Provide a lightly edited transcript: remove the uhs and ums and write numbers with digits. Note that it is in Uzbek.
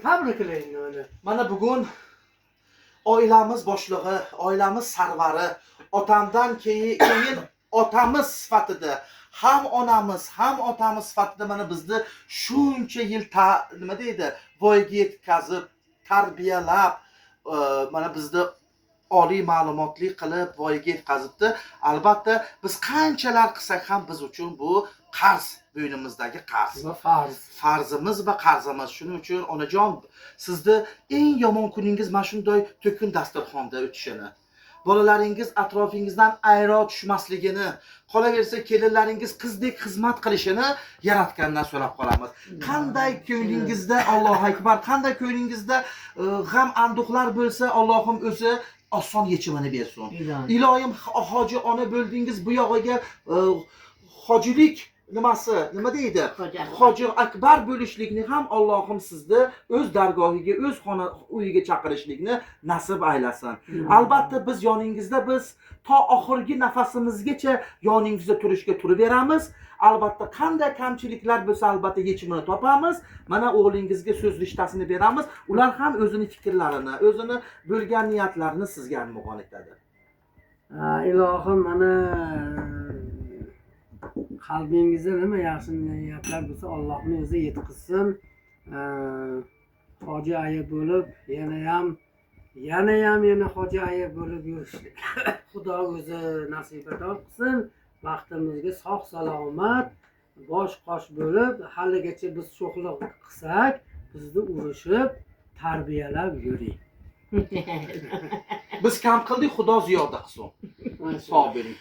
tabriklayman uni. Mana bugun oilamiz boshlig'i, oilamiz sarvari, otamdan keyin otamiz sifatida, ham onamiz, ham otamiz sifatida mana bizni shuncha yil nima deydi, voyaga yetkazib, tarbiyalab, mana bizni oliy ma'lumotli qilib voyaga yetkazibdi. Albatta biz qanchalar qilsak ham biz uchun bu qarz, bo'ynimizdagi qarz. Farzimiz va qarzimiz. Shuning uchun onajon, sizni eng yomon kuningiz mana shunday to'kin dasturxonda o'tishini, bolalaringiz atrofingizdan ayro tushmasligini, qolaversa kelinlaringiz qizdek xizmat qilishini yaratgandan so'rab qolamiz. Qanday ko'nglingizda Allohu akbar, qanday ko'nglingizda g'am anduhlar bo'lsa, Allohim o'zi oson yechimini bersin. Iloyim, hoji ona bo'ldingiz, bu yog'iga hojilik nima deydi? Hoji akbar bo'lishlikni ham Allohim sizni o'z dargohiga, o'z uyiga chaqirishlikni nasib aylasin. Albatta biz yoningizda, biz to oxirgi nafasimizgacha yoningizda turishga turib beramiz. Albatta qanday kamchiliklar bo'lsa albatta yechimini topamiz. Mana o'g'lingizga so'z rishtasini beramiz. Ular ham o'zini fikrlarini, o'zini bo'lgan niyatlarini sizga armog'on etadi. Ilohim, mana qalbingizda nima yaxshi niyatlar bo'lsa Allohning o'zi yetkazsin. Hoji aya bo'lib, yana hoji aya bo'lib yurishlik. Xudo o'zi nasib etsin. Vaqtimizga sog' salomat, bosh qosh bo'lib, haligacha biz sho'xlik qilsak, bizni urishib, tarbiyalab yuring. Biz kam qildik, Xudo ziyoda qilsin. Sog' bo'ling.